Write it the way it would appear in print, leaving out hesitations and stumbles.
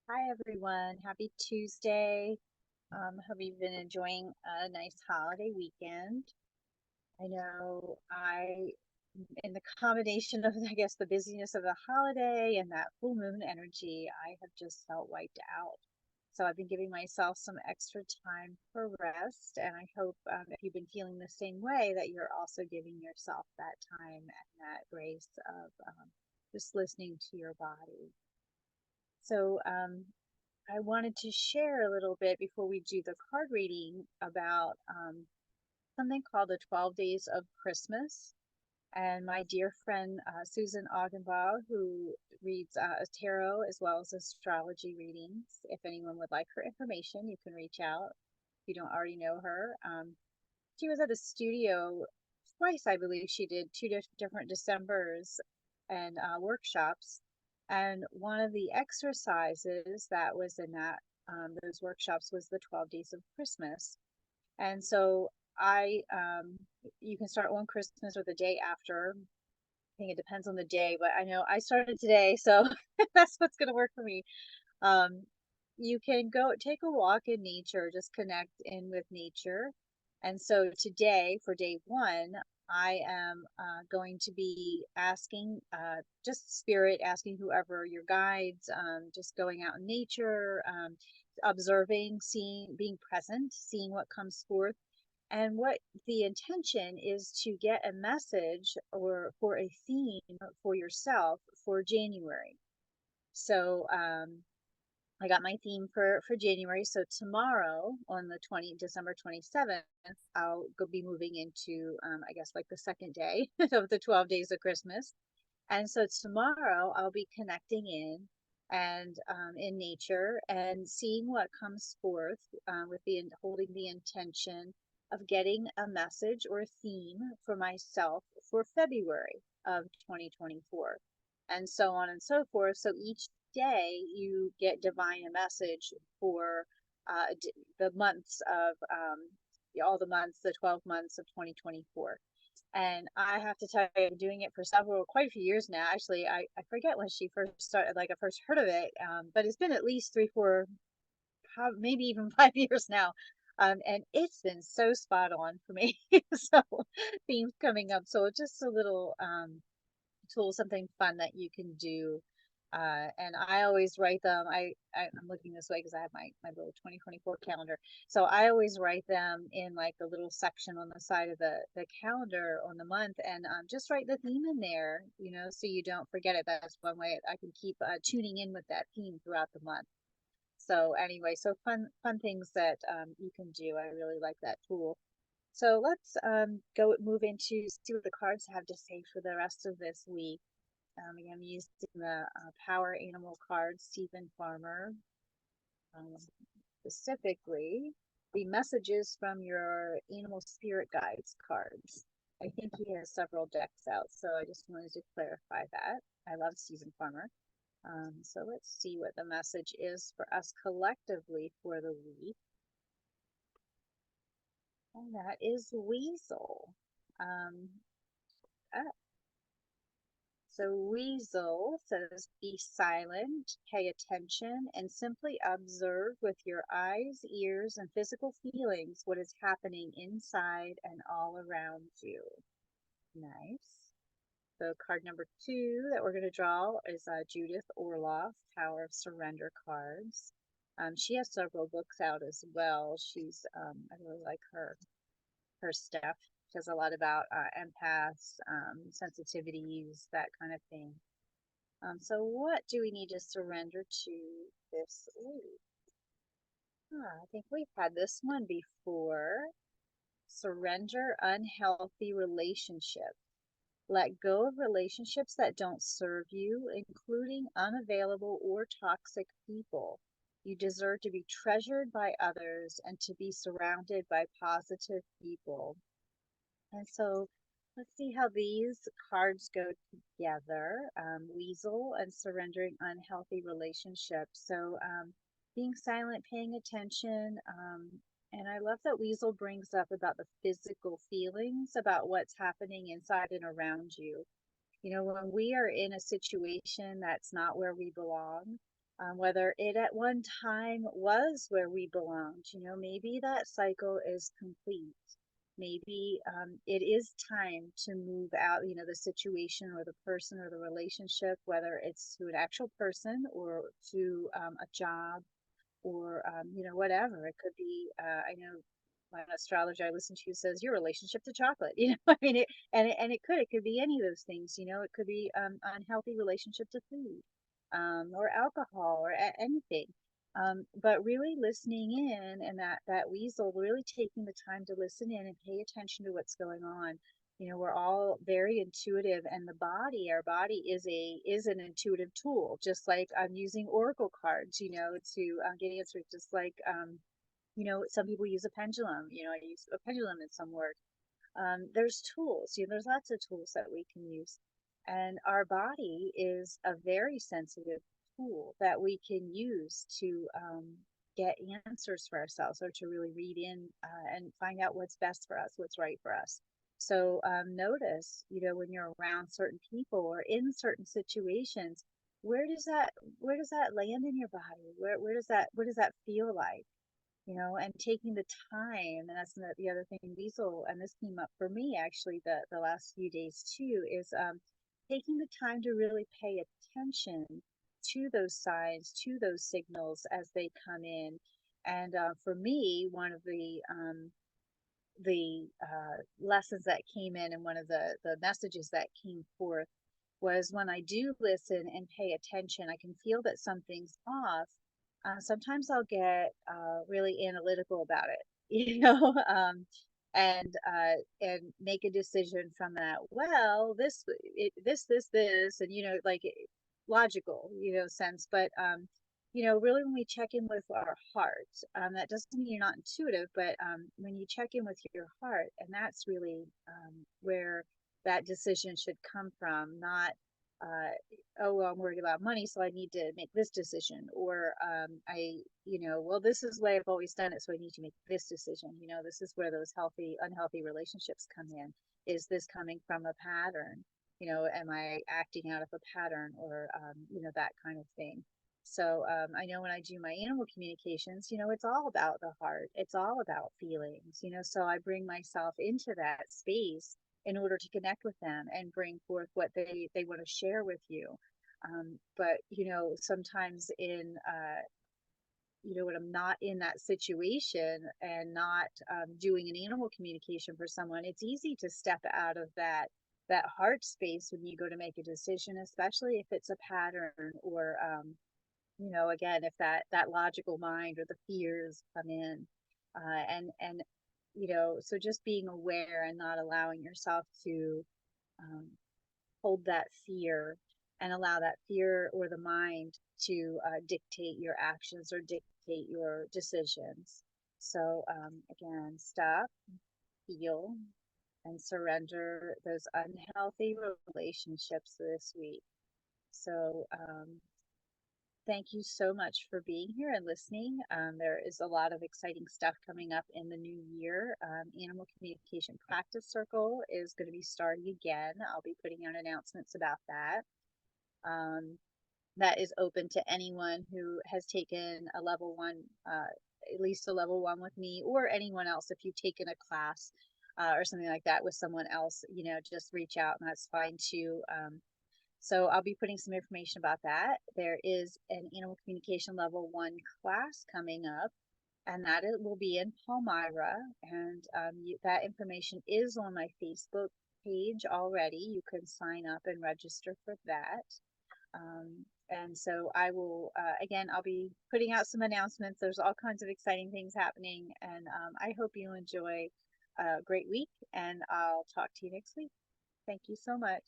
Hi everyone. Happy Tuesday. Hope you've been enjoying a nice holiday weekend. I know in the combination of, I guess, the busyness of the holiday and that full moon energy, I have just felt wiped out. So I've been giving myself some extra time for rest, and I hope if you've been feeling the same way, that you're also giving yourself that time and that grace of just listening to your body. So I wanted to share a little bit before we do the card reading about something called the 12 Days of Christmas. And my dear friend Susan Augenbaugh, who reads tarot as well as astrology readings. If anyone would like her information, you can reach out if you don't already know her. She was at the studio twice, I believe. She did two different Decembers and workshops. And one of the exercises that was in those workshops was the 12 Days of Christmas. And so you can start on Christmas or the day after. I think it depends on the day, but I know I started today, so that's what's going to work for me. Um, you can go take a walk in nature, just connect in with nature. And so today, for day one, I am going to be asking, just spirit, asking whoever your guides, just going out in nature, observing, seeing, being present, seeing what comes forth. And what the intention is to get a message or for a theme for yourself for January. So I got my theme for January. So tomorrow on the December 27th, I'll go be moving into I guess like the second day of the 12 days of Christmas. And so tomorrow I'll be connecting and in nature and seeing what comes forth with the holding the intention of getting a message or a theme for myself for February of 2024, and so on and so forth. So each day you get divine a message for the months of all the months, the 12 months of 2024. And I have to tell you, I'm doing it for quite a few years now. Actually, I forget when she first started, like I first heard of it, but it's been at least three, four, maybe even 5 years now. And it's been so spot on for me. So themes coming up. So just a little tool, something fun that you can do. And I always write them. I'm looking this way because I have my little 2024 calendar. So I always write them in like the little section on the side of the calendar on the month, and just write the theme in there, so you don't forget it. That's one way I can keep tuning in with that theme throughout the month. So anyway, so fun things that you can do. I really like that tool. So let's go move into see what the cards have to say for the rest of this week. I'm using the Power Animal card, Stephen Farmer, um, specifically the messages from your Animal Spirit Guides cards. I think he has several decks out, so I just wanted to clarify that. I love Stephen Farmer. So let's see what the message is for us collectively for the week. And that is Weasel. Um, uh, So Weasel says, be silent, pay attention, and simply observe with your eyes, ears, and physical feelings what is happening inside and all around you. Nice. So card number two that we're going to draw is Judith Orloff, Tower of Surrender cards. She has several books out as well. I really like her stuff. She has a lot about empaths, sensitivities, that kind of thing. So what do we need to surrender to this week? I think we've had this one before. Surrender unhealthy relationships. Let go of relationships that don't serve you, including unavailable or toxic people. You deserve to be treasured by others and to be surrounded by positive people. And so let's see how these cards go together. Weasel and surrendering unhealthy relationships. So being silent, paying attention. And I love that Weasel brings up about the physical feelings about what's happening inside and around you. When we are in a situation that's not where we belong, whether it at one time was where we belonged. Maybe that cycle is complete. Maybe it is time to move out, the situation or the person or the relationship, whether it's to an actual person or to a job or, whatever. It could be, I know one astrologer I listen to says your relationship to chocolate, I mean, it could be any of those things, it could be unhealthy relationship to food, or alcohol or anything. But really listening in, and that weasel really taking the time to listen in and pay attention to what's going on. We're all very intuitive, and our body is an intuitive tool, just like I'm using oracle cards, to get answers, just like some people use a pendulum. I use a pendulum in some work. There's tools, there's lots of tools that we can use. And our body is a very sensitive tool that we can use to get answers for ourselves, or to really read in and find out what's best for us, what's right for us. So notice, when you're around certain people or in certain situations, where does that where does that land in your body? Where does that feel like? And taking the time, and that's the other thing, Weasel, and this came up for me actually the last few days too, is taking the time to really pay attention to those signs, to those signals as they come in. And for me, one of the lessons that came in, and one of the messages that came forth, was when I do listen and pay attention, I can feel that something's off. Sometimes I'll get really analytical about it, and make a decision from that. Well, this, and like logical, sense. But really, when we check in with our heart, that doesn't mean you're not intuitive, but when you check in with your heart, and that's really where that decision should come from, not oh, well, I'm worried about money, so I need to make this decision, or well, this is the way I've always done it, so I need to make this decision. This is where those unhealthy relationships come in. Is this coming from a pattern? Am I acting out of a pattern, or that kind of thing. So I know when I do my animal communications, it's all about the heart. It's all about feelings. So I bring myself into that space in order to connect with them and bring forth what they want to share with you. But sometimes when I'm not in that situation and not doing an animal communication for someone, it's easy to step out of that heart space when you go to make a decision, especially if it's a pattern, or again, if that logical mind or the fears come in, and so just being aware and not allowing yourself to um, hold that fear, and allow that fear or the mind to dictate your actions or dictate your decisions. So again, stop, heal, and surrender those unhealthy relationships this week. So thank you so much for being here and listening. There is a lot of exciting stuff coming up in the new year. Animal Communication Practice Circle is going to be starting again. I'll be putting out announcements about that. That is open to anyone who has taken a level one, at least a level one with me, or anyone else. If you've taken a class or something like that with someone else, just reach out, and that's fine too. So I'll be putting some information about that. There is an animal communication level one class coming up, and that it will be in Palmyra. And that information is on my Facebook page already. You can sign up and register for that. And so I will, again, I'll be putting out some announcements. There's all kinds of exciting things happening, and I hope you enjoy a great week, and I'll talk to you next week. Thank you so much.